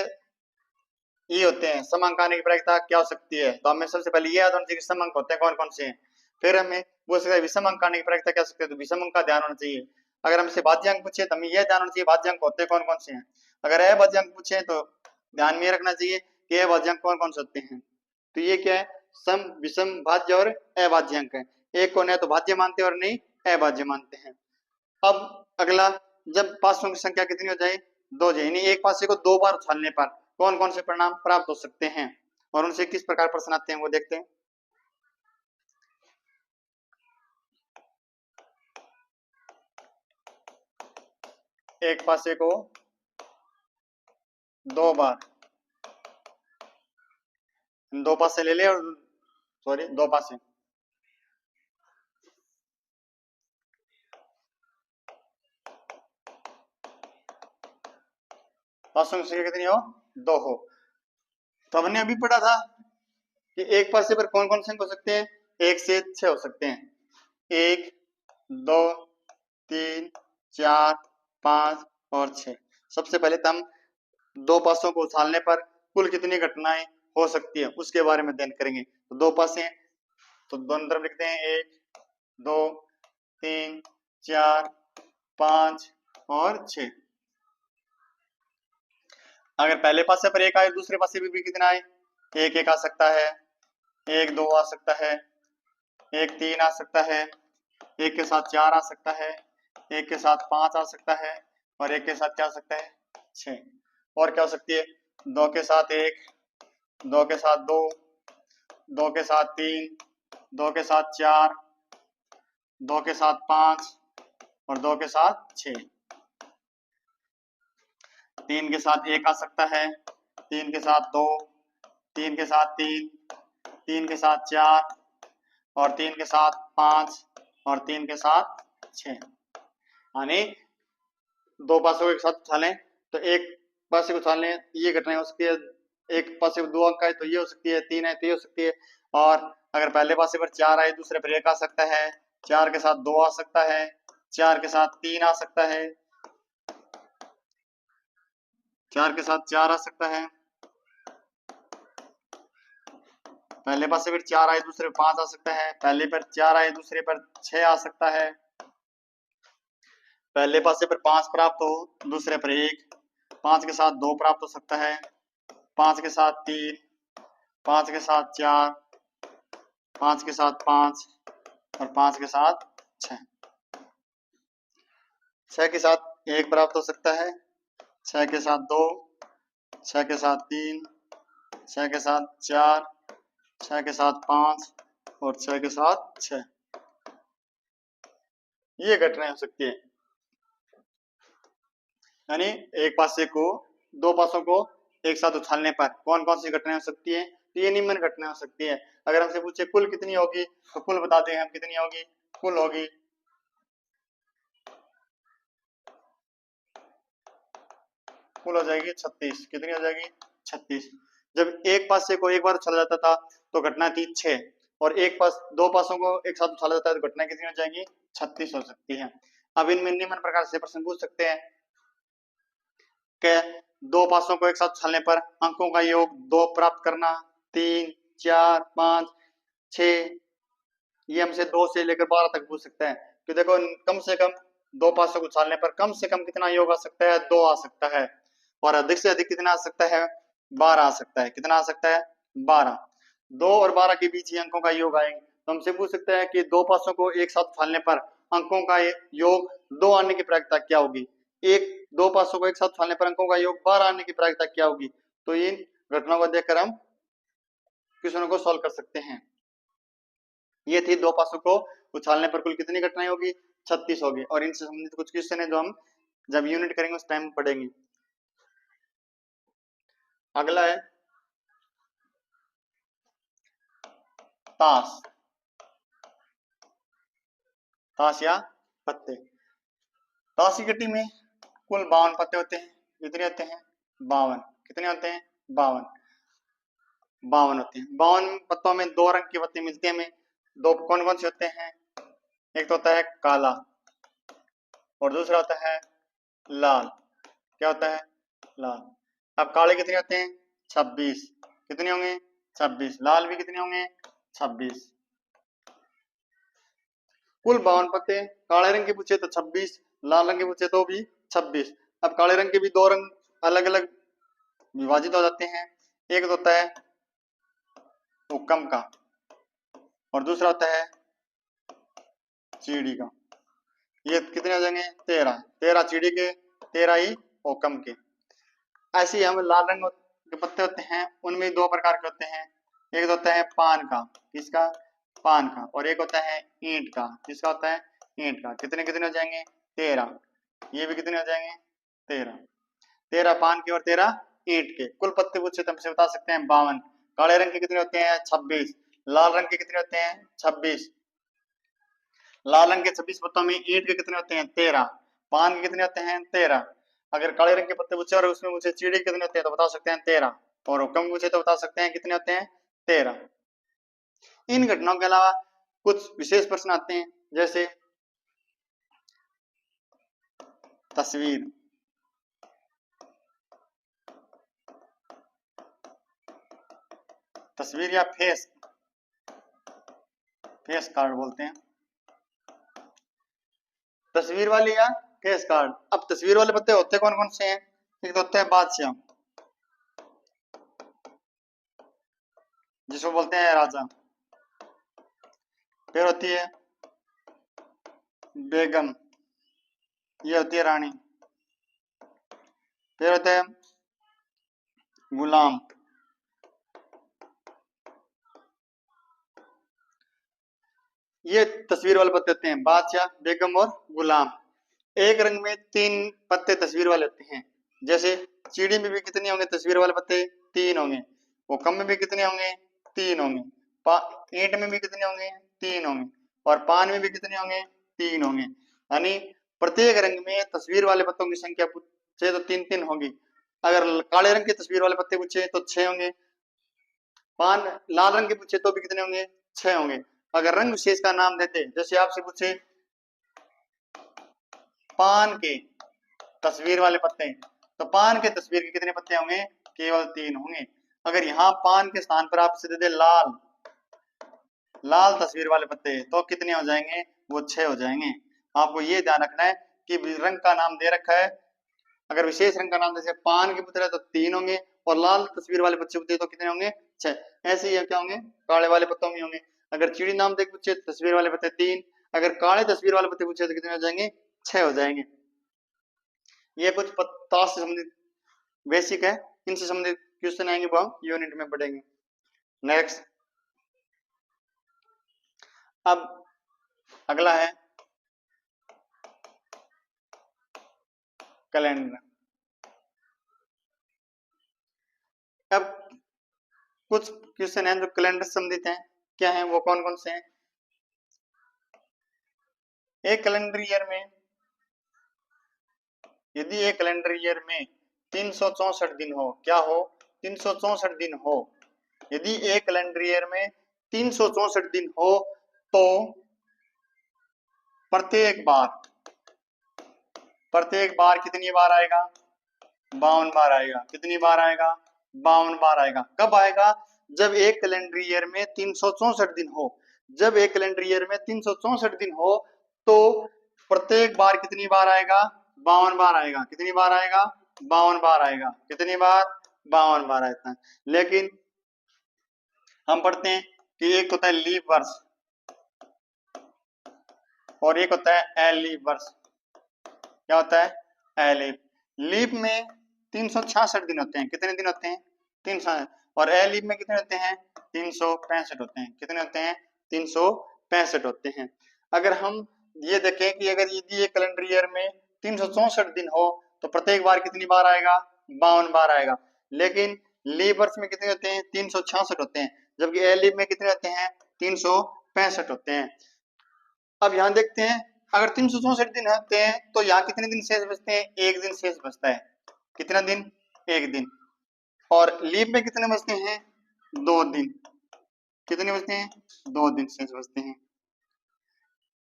S1: ये होते हैं सम अंक आने की प्रायिकता क्या हो सकती है। तो हमें सबसे पहले ये याद होना चाहिए कि सम अंक होते हैं कौन कौन से हैं। फिर हमें वो सकता है विषम अंक आने की प्रायिकता क्या हो सकती है, तो विषम अंक का ध्यान होना चाहिए। अगर हमसे भाज्य अंक पूछे तो हमें यह ध्यान होना चाहिए भाज्य अंक होते हैं कौन कौन से हैं। अगर अभाज्य अंक पूछे तो ध्यान में रखना चाहिए कि अभाज्य अंक कौन कौन से होते हैं। तो ये क्या है? सम, विषम, भाज्य और अभाज्य अंक है। एक को न तो भाज्य मानते हैं और नहीं अभाज्य मानते हैं। अब अगला, जब पासों की संख्या कितनी हो जाए? 2 हो जाए, यानी एक पासे को 2 बार उछालने पर कौन कौन से परिणाम प्राप्त हो सकते हैं और उनसे किस प्रकार प्रश्न आते हैं वो देखते हैं। एक पासे को 2 बार, 2 पासे ले ले और सॉरी 2 पासे, पासों की संख्या कितनी हो? 2 हो। तो हमने अभी पढ़ा था कि एक पासे पर कौन कौन से अंक हो सकते हैं? 1 से 6 हो सकते हैं। 1, 2, 3, 4, 5 और 6। सबसे पहले तो हम 2 पासों को उछालने पर कुल कितनी घटनाएं हो सकती है उसके बारे में अध्ययन करेंगे। तो 2 पासे हैं तो दोनों तरफ लिखते हैं 1, 2, 3, 4, 5 और 6। अगर पहले पासे पर 1 आए दूसरे पासे भी कितना आए? 1, 1 आ सकता है, 1, 2 आ सकता है, 1, 3 आ सकता है, 1 के साथ 4 आ सकता है, 1 के साथ 5 आ सकता है और 1 के साथ क्या आ सकता है? 6। और क्या हो सकती है? 2 के साथ 1, 2 के साथ 2, 2 के साथ 3, 2 के साथ 4, 2 के साथ 5 और 2 के साथ 6। 3 के साथ 1 आ सकता है, 3 के साथ 2, 3 के साथ 3, 3 के साथ 4 और 3 के साथ 5 और 3 के साथ 6। यानी दो पासों को एक साथ उछालें तो एक पासे को उछालने ये घटना हो सकती है, एक पासे को 2 अंक आए तो ये हो सकती है, 3 है तो ये हो सकती है। और अगर पहले पासे पर 4 आए दूसरे पर 1 आ सकता है, 4 के साथ 2 आ सकता है, 4 के साथ 3 आ सकता है, 4 के साथ 4 आ सकता है, पहले पासे पर 4 आए दूसरे पर 5 आ सकता है, पहले पर 4 आए दूसरे पर 6 आ सकता है, पहले पासे पर 5 प्राप्त हो दूसरे पर 1, 5 के साथ 2 प्राप्त हो सकता है, 5 के साथ 3, 5 के साथ 4, 5 के साथ 5 और 5 के साथ 6। 6 के साथ 1 प्राप्त हो सकता है, 6 के साथ 2, 6 के साथ 3, 6 के साथ 4, 6 के साथ 5 और 6 के साथ 6। ये घटनाएं हो सकती है। यानी एक पासे को दो पासों को एक साथ उछालने पर कौन कौन सी घटनाएं हो सकती है, तो ये निम्न घटनाएं हो सकती है। अगर हमसे पूछे कुल कितनी होगी तो कुल बता दें हम कितनी होगी, कुल होगी कुल हो जाएगी 36। कितनी हो जाएगी 36। जब एक पासे को एक बार उछाला जाता था तो घटना थी 6 और एक पास दो पासों को एक साथ उछाला जाता है तो घटना कितनी हो जाएगी 36 हो सकती है। अब इनमें निम्न प्रकार से प्रश्न पूछ सकते हैं कि दो पासों को एक साथ उछालने पर अंकों का योग 2 प्राप्त करना, 3, 4, 5, 6, ये हमसे 2 से लेकर 12 तक पूछ सकते हैं कि देखो कम से कम दो पासों को उछालने पर कम से कम कितना योग आ सकता है, 2 आ सकता है और अधिक से अधिक कितना आ सकता है, 12 आ सकता है। कितना आ सकता है 12। 2 और 12 के बीच ही अंकों का योग आएंगे तो हमसे पूछ सकते हैं कि दो पासों को एक साथ उछालने पर अंकों का योग 2 आने की प्रायिकता क्या होगी, एक दो पासों को एक साथ उछालने पर अंकों का योग 12 आने की प्रायिकता क्या होगी। तो इन घटनाओं को देखकर हम क्वेश्चनों को सॉल्व कर सकते हैं। ये थी दो पासों को उछालने पर कुल कितनी घटनाएं होगी, 36 होगी। और इनसे संबंधित कुछ क्वेश्चन है जो हम जब यूनिट करेंगे उस टाइम पढ़ेंगे। अगला है ताश, ताश या पत्ते। ताश की गट्टी में कुल 52 पत्ते होते हैं। कितने होते हैं 52। कितने होते हैं 52, 52 होते हैं। 52 पत्तों में दो रंग के पत्ते मिलते हैं हमें। दो कौन कौन से होते हैं, एक तो होता है काला और दूसरा होता है लाल। क्या होता है लाल। अब काले कितने होते हैं 26। कितने होंगे 26। लाल भी कितने होंगे 26। कुल 52 पत्ते। काले रंग के पूछे तो 26, लाल रंग के पूछे तो भी 26। अब काले रंग के भी दो रंग अलग अलग विभाजित हो जाते हैं। एक तो होता है हुक्म का और दूसरा होता है चीड़ी का। ये कितने हो जाएंगे 13। 13 चीड़ी के, 13 ही हुक्म के। ऐसे ही हम लाल रंग के पत्ते होते हैं उनमें दो प्रकार के होते हैं। एक होता है पान का, किसका पान का, और एक होता है ईंट का। किसका होता है ईंट का। कितने कितने हो जाएंगे 13। ये भी कितने हो जाएंगे 13। 13 पान के और 13 ईंट के। कुल पत्ते पूछे तो हमसे बता सकते हैं 52। काले रंग के कितने होते हैं 26। लाल रंग के कितने होते हैं 26। लाल रंग के 26 पत्तों में ईंट के कितने होते हैं 13। पान के कितने होते हैं 13। अगर काले रंग के पत्ते पूछे और उसमें मुझे चीड़ी कितने होते हैं तो बता सकते हैं 13। और हुक्म पूछे तो बता सकते हैं कितने होते हैं 13। इन घटनाओं के अलावा कुछ विशेष प्रश्न आते हैं जैसे तस्वीर। तस्वीर या फेस, फेस कार्ड बोलते हैं। तस्वीर वाली या फेस कार्ड। अब तस्वीर वाले पत्ते होते कौन कौन से हैं, एक तो होता है बादशाह जिसको बोलते हैं राजा, फिर होती है बेगम, ये होती है रानी, फिर होता है गुलाम, ये तस्वीर वाले पत्ते होते हैं, बादशाह, बेगम और गुलाम। एक रंग में 3 पत्ते तस्वीर वाले होते हैं। जैसे चीड़ी में भी कितने होंगे तस्वीर वाले पत्ते? 3 होंगे। हुक्म में भी कितने होंगे? 3 होंगे। ईंट में भी कितने होंगे? 3 होंगे। और पान में भी कितने होंगे? 3 होंगे। यानी प्रत्येक रंग में तस्वीर वाले पत्तों की संख्या पूछे तो 3-3 होगी। अगर काले रंग के तस्वीर वाले पत्ते पूछे तो 6 होंगे। पान लाल रंग के पूछे तो भी कितने होंगे? 6 होंगे। अगर रंग विशेष का नाम देते, जैसे आपसे पूछे पान के तस्वीर वाले पत्ते, तो पान के तस्वीर के कितने पत्ते होंगे? केवल 3 होंगे। अगर यहाँ पान के स्थान पर आपसे दे दे लाल, लाल तस्वीर वाले पत्ते, तो कितने हो जाएंगे? वो 6 हो जाएंगे। आपको ये ध्यान रखना है कि रंग का नाम दे रखा है, अगर विशेष रंग का नाम जैसे पान के पुतले तो 3 होंगे, और लाल तस्वीर वाले बच्चे पूछे तो कितने होंगे? 6। ऐसे ही क्या होंगे? काले वाले पत्तों में होंगे। अगर चिड़ी नाम देख पूछे तस्वीर वाले पत्ते 3, अगर काले तस्वीर वाले पत्ते पूछे तो कितने हो जाएंगे? 6 हो जाएंगे। ये कुछ पत्ता से संबंधित बेसिक है, इनसे संबंधित क्वेश्चन आएंगे वो हम यूनिट में पढ़ेंगे। नेक्स्ट, अब अगला है कैलेंडर। अब कुछ क्वेश्चन हैं जो कैलेंडर से संबंधित हैं। क्या है वो? कौन कौन से हैं? एक कैलेंडर ईयर में, यदि एक कैलेंडर ईयर में 364 दिन हो, क्या हो? 364 दिन हो। यदि एक कैलेंडर ईयर में 364 दिन हो तो प्रत्येक बार कितनी बार आएगा? 52 बार आएगा। कितनी बार आएगा? 52 बार आएगा। कब आएगा? जब एक कैलेंडर ईयर में 364 दिन हो। जब एक कैलेंडर ईयर में 364 दिन हो तो प्रत्येक बार कितनी बार आएगा? 52 बार आएगा। कितनी बार आएगा? 52 बार आएगा। कितनी बार? 52 बार आएगा। लेकिन हम पढ़ते हैं कि एक होता है लीप वर्ष और एक होता है एलीप वर्ष। क्या होता है? एलीप। लीप में 366 दिन होते हैं। कितने दिन होते हैं? 300। और एलीप में कितने होते हैं? 365 होते हैं। कितने होते हैं? 365 होते हैं। अगर हम ये देखें कि अगर यदि ये कैलेंडर ईयर में 364 दिन हो तो प्रत्येक बार कितनी बार आएगा? 52 बार आएगा। लेकिन लीप वर्ष में कितने होते हैं? 366 होते हैं। जबकि एलीप में कितने होते हैं? 365 होते हैं। अब यहाँ देखते हैं, अगर 364 दिन होते हैं तो यहाँ कितने दिन शेष बचते हैं? एक दिन शेष बचता है। कितना दिन? एक दिन। और लीप में कितने बचते हैं? 2 दिन। कितने बचते हैं? 2 दिन शेष बचते हैं।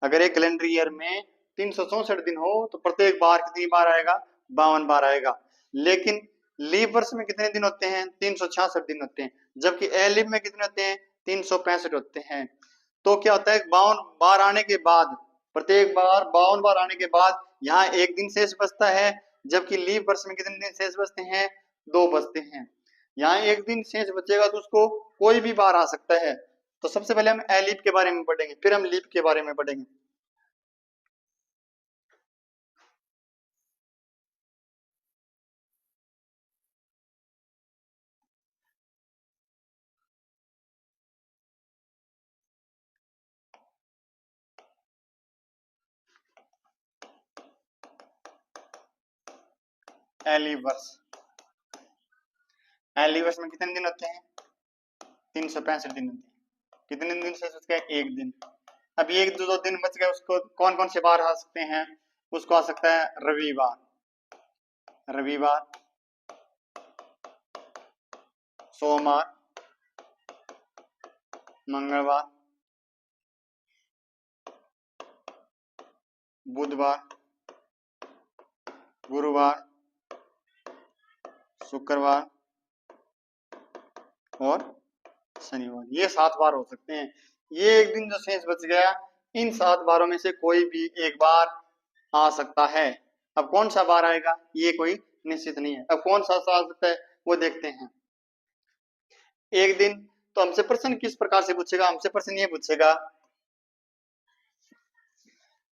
S1: अगर एक कैलेंडर ईयर में 364 दिन हो तो प्रत्येक बार कितनी बार आएगा? 52 बार आएगा। लेकिन लीप वर्ष में कितने दिन होते हैं? 366 दिन होते हैं। जबकि एलिप में कितने होते हैं? 365 होते हैं। तो क्या होता है? 52 बार आने के बाद, प्रत्येक बार 52 बार आने के बाद यहाँ एक दिन शेष बचता है। जबकि लीप वर्ष में कितने दिन शेष बचते हैं? 2 बचते हैं। यहाँ एक दिन शेष बचेगा तो उसको कोई भी बार आ सकता है। तो सबसे पहले हम एलिप के बारे में पढ़ेंगे, फिर हम लीप के बारे में पढ़ेंगे। एलिप वर्ष, एलिप वर्ष में कितने दिन होते हैं? 365 दिन होते हैं। कितने दिन शेष बच गए? एक दिन। अब एक दो दिन बच गए, उसको कौन कौन से बार आ सकते हैं? उसको आ सकता है रविवार, रविवार, सोमवार, मंगलवार, बुधवार, गुरुवार, शुक्रवार और शनिवार। ये 7 बार हो सकते हैं। ये एक दिन जो शेष बच गया, इन 7 बारों में से कोई भी एक बार आ सकता है। अब कौन सा बार आएगा ये कोई निश्चित नहीं है। अब कौन सा आ सकता है वो देखते हैं। एक दिन तो हमसे प्रश्न किस प्रकार से पूछेगा? हमसे प्रश्न ये पूछेगा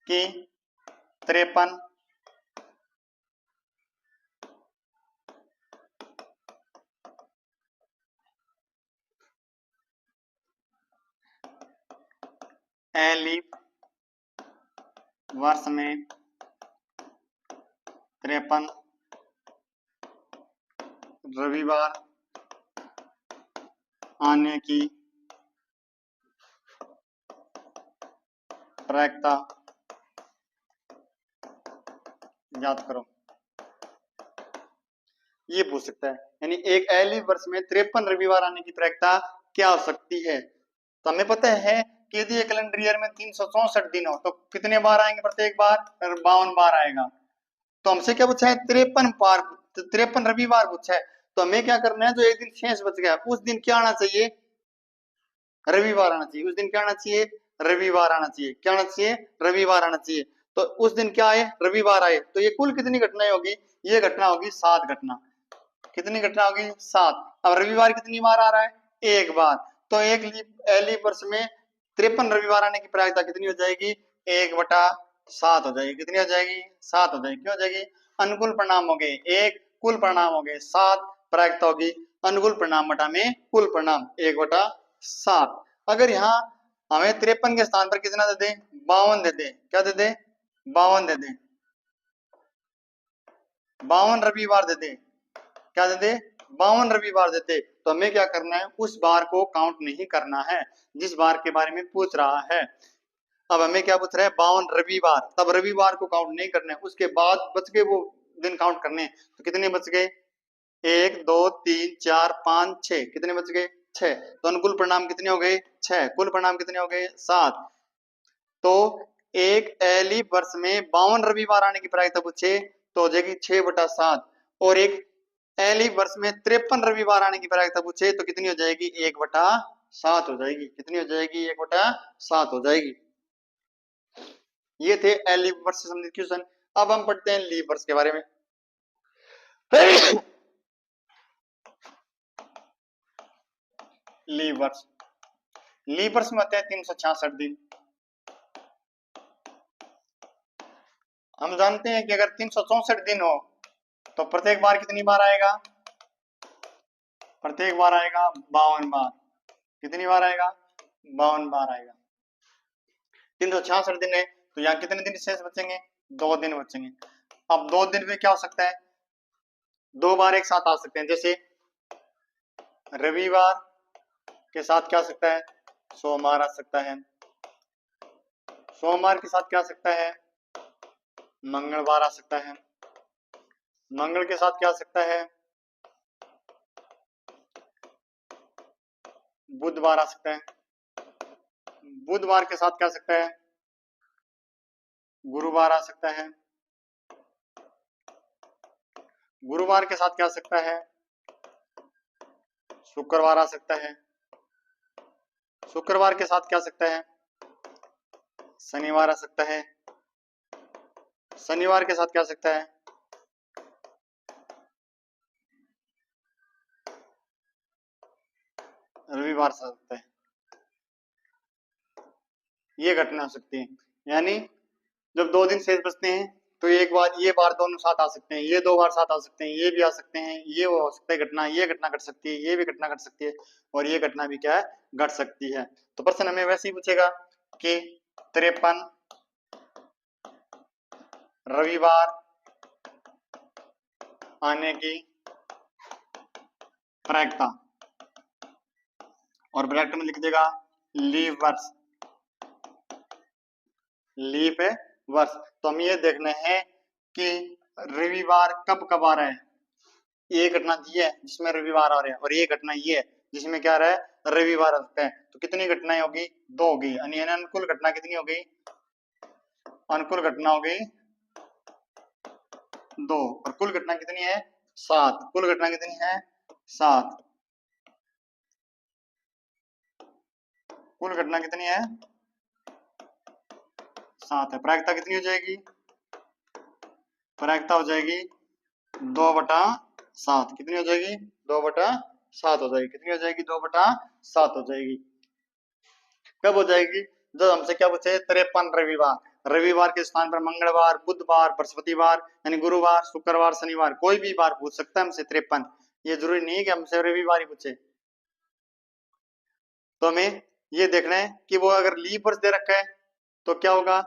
S1: कि 53, एलिफ वर्ष में 53 रविवार आने की प्रायिकता याद करो। ये पूछ सकता है, यानी एक एलिफ वर्ष में 53 रविवार आने की प्रायिकता क्या हो सकती है। तो हमें पता है कि यदि कैलेंडर ईयर में 364 दिन हो तो कितने बार आएंगे, प्रत्येक बार 52 बार आएगा। तो हमसे क्या पूछा है, 53 रविवार पूछा है। तो हमें क्या करना है, जो एक दिन शेष बच गया उस दिन क्या आना चाहिए, रविवार आना चाहिए। उस दिन क्या आना चाहिए, रविवार आना चाहिए। क्या आना चाहिए, रविवार आना चाहिए। तो उस दिन क्या आए, रविवार आए। तो ये कुल कितनी घटनाएं होगी, ये घटना होगी 7 घटना। कितनी घटना होगी, 7। अब रविवार कितनी बार आ रहा है, एक बार। तो एक लीप वर्ष में 53 रविवार आने की प्रायिकता कितनी हो जाएगी, 1/7 हो जाएगी। कितनी हो जाएगी, 7 हो जाएगी। क्यों हो जाएगी, अनुकूल परिणाम हो गए 1, कुल परिणाम हो गए 7, प्रायिकता होगी अनुकूल परिणाम बटा में कुल परिणाम 1/7। अगर यहाँ हमें 53 के स्थान पर कितना दे दे, 52 दे दे। क्या दे दे, 52 दे दे। 52 रविवार दे दे। क्या दे दे, 52 रविवार देते। तो हमें क्या करना है, उस बार को काउंट नहीं करना है जिस बार के बारे में पूछ रहा है। अब हमें क्या पूछ रहा है, 52 रविवार, तब रविवार को काउंट नहीं करना है, उसके बाद बच गए वो दिन काउंट करने। तो कितने बच गए, 1 2 3 4 5 6, कितने बच गए, 6। तो अनुकूल परिणाम कितने हो गए, 6। कुल परिणाम कितने हो गए, 7। तो एक एलिफ वर्ष में 52 रविवार आने की प्रायिकता पूछे तो हो जाएगी 6/7। और एक एलिफ वर्ष में 53 रविवार आने की प्रायिकता पूछे तो कितनी हो जाएगी, 1/7 हो जाएगी। कितनी हो जाएगी, 1/7 हो जाएगी। ये थे एलिफ वर्ष से संबंधित क्वेश्चन। अब हम पढ़ते हैं लीप वर्ष के बारे में। लीप वर्ष, लीप वर्ष में होते हैं 366 दिन। हम जानते हैं कि अगर 364 दिन हो तो प्रत्येक बार कितनी बार आएगा, प्रत्येक बार आएगा 52 बार। कितनी बार आएगा, 52 बार आएगा। 366 दिन है तो यहाँ कितने दिन शेष बचेंगे, 2 दिन बचेंगे। अब 2 दिन में क्या हो सकता है, 2 बार एक साथ आ सकते हैं। जैसे रविवार के साथ क्या आ सकता है, सोमवार आ सकता है। सोमवार के साथ क्या आ सकता है, मंगलवार आ सकता है। मंगल के साथ क्या आ सकता है, बुधवार आ सकता है। बुधवार के साथ क्या आ सकता है, गुरुवार आ सकता है। गुरुवार के साथ क्या आ सकता है, शुक्रवार आ सकता है। शुक्रवार के साथ क्या आ सकता है, शनिवार आ सकता है। शनिवार के साथ क्या आ सकता है, रविवार आ सकता है। ये घटना हो सकती है। यानी जब 2 दिन शेष बचते हैं तो एक बार ये बार दोनों साथ आ सकते हैं, ये 2 बार साथ आ सकते हैं, ये भी आ सकते हैं, ये हो सकता है घटना, ये घटना घट सकती है, ये भी घटना घट सकती है, और ये घटना भी क्या है, घट सकती है। तो प्रश्न हमें वैसे ही पूछेगा कि 53 रविवार आने की प्रायिकता, और ब्रैकेट में लिख देगा लीप वर्ष, लीप है वर्ष। तो हम ये देखना है कि रविवार कब कब आ रहा है। ये घटना दी है जिसमें रविवार आ रहा है, और ये घटना ये है जिसमें क्या आ रहा है, रविवार आ सकता है। तो कितनी घटनाएं होगी, 2 होगी। यानी अनुकूल घटना कितनी हो गई, अनुकूल घटना हो गई 2, और कुल घटना कितनी है, 7। कुल घटना कितनी है, 7। कुल घटना कितनी है, 7 है। प्रायिकता कितनी हो जाएगी, प्रायिकता हो जाएगी 2/7। कितनी हो जाएगी, 2/7 हो जाएगी। कितनी हो जाएगी, 2/7 हो जाएगी। कब हो जाएगी, जब हमसे क्या पूछे, 53 रविवार, रविवार के स्थान पर मंगलवार, बुधवार, बृहस्पतिवार, यानी गुरुवार, शुक्रवार, शनिवार, कोई भी बार पूछ सकता है हमसे 53। ये जरूरी नहीं है कि हमसे रविवार ही पूछे। तो हमें ये देखना है कि वो अगर लीप वर्ष दे रखा है तो क्या होगा,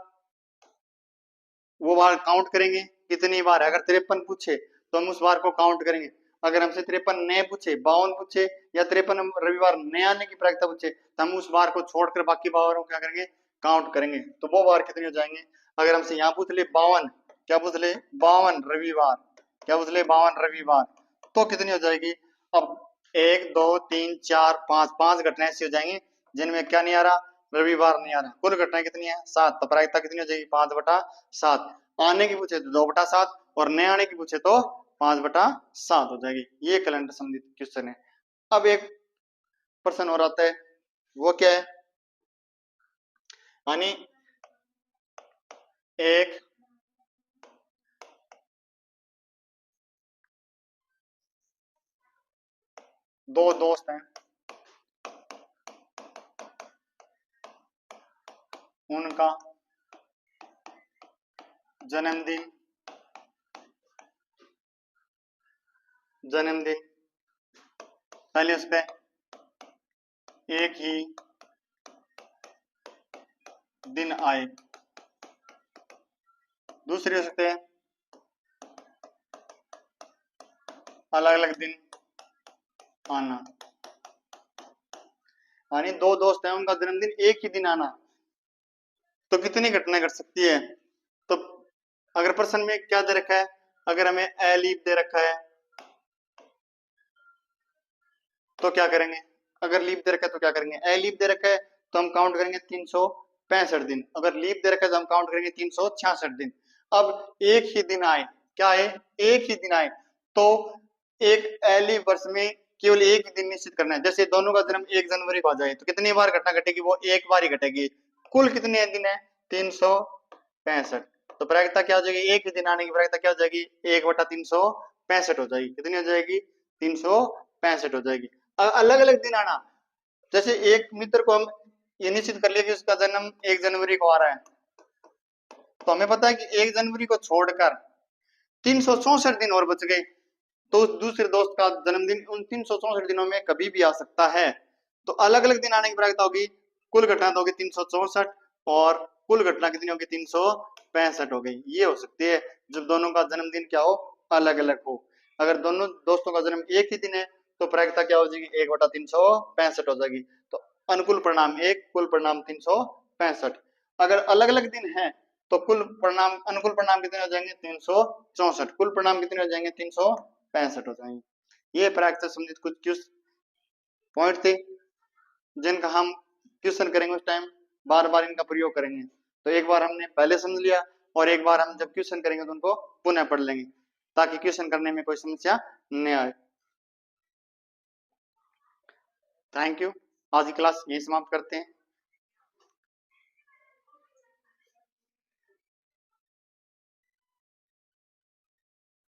S1: वो बार काउंट करेंगे कितनी बार है। अगर 53 पूछे तो हम उस बार को काउंट करेंगे। अगर हमसे 53 नए पूछे, 52 पूछे या 53 रविवार नए आने की प्रायिकता पूछे तो हम उस बार को छोड़कर बाकी बारों को क्या करेंगे, काउंट करेंगे। तो वो बार कितने हो जाएंगे। अगर हमसे यहाँ पूछ ले 52, क्या पूछ ले 52 रविवार, क्या पूछ ले 52 रविवार, तो कितनी हो जाएगी। अब 1 2 3 4 5 5 घटनाएं ऐसी हो जाएंगी जिनमें क्या नहीं आ रहा, रविवार नहीं आ रहा। कुल घटनाएं कितनी है 7, तो प्रायिकता कितनी हो जाएगी 5/7। आने की पूछे तो 2/7 और नए आने की पूछे तो 5/7 हो जाएगी। ये कैलेंडर संबंधित क्वेश्चन है। अब एक प्रश्न और आता है, वो क्या है, यानी एक दो दोस्त हैं, उनका जन्मदिन पहले उस पे एक ही दिन आए, दूसरे उस पे अलग अलग दिन आना। यानी दो दोस्त हैं, उनका जन्मदिन एक ही दिन आना, तो कितनी घटनाएं घट सकती है। तो अगर प्रश्न में क्या दे रखा है, अगर हमें ए लीप दे रखा है तो क्या करेंगे, अगर लीप दे रखा है तो क्या करेंगे, ए लीप दे रखा है तो हम काउंट करेंगे 365 दिन, अगर लीप दे रखा है तो हम काउंट करेंगे 366 दिन। अब एक ही दिन आए, क्या है, एक ही दिन आए, तो एक एली वर्ष में केवल एक ही दिन निश्चित करना है। जैसे दोनों का जन्म 1 जनवरी को आ जाए तो कितनी बार घटना घटेगी, वो एक बार ही घटेगी। कुल कितने दिन है 365, तो प्रायिकता क्या हो जाएगी, एक ही दिन आने की प्रायिकता क्या हो जाएगी 1/365 हो जाएगी। कितनी हो जाएगी 365 हो जाएगी। अलग अलग दिन आना, जैसे एक मित्र को हम ये निश्चित कर लिया कि उसका जन्म 1 जनवरी को आ रहा है, तो हमें पता है कि 1 जनवरी को छोड़कर 364 दिन और बच गए, तो उस दूसरे दोस्त का जन्मदिन उन 364 दिनों में कभी भी आ सकता है। तो अलग अलग दिन आने की प्रायिकता होगी, कुल घटना तो होगी 364 और कुल घटना कितनी होगी 365 हो गई। ये हो सकती है जब दोनों का जन्मदिन क्या हो, अलग अलग हो। अगर दोनों दोस्तों का जन्म एक ही दिन है तो प्रायिकता क्या हो जाएगी 1/365 हो जाएगी। तो अनुकूल परिणाम 1, कुल परिणाम 365। अगर अलग अलग दिन है तो कुल परिणाम, अनुकूल परिणाम कितने हो जाएंगे 364, कुल परिणाम कितने हो जाएंगे 365 हो जाएंगे। ये प्रायिकता संबंधित कुछ पॉइंट थे जिनका हम क्वेश्चन करेंगे उस टाइम बार बार इनका प्रयोग करेंगे। तो एक बार हमने पहले समझ लिया और एक बार हम जब क्वेश्चन करेंगे तो उनको पुनः पढ़ लेंगे ताकि क्वेश्चन करने में कोई समस्या न आए। थैंक यू, आज की क्लास यही समाप्त करते हैं।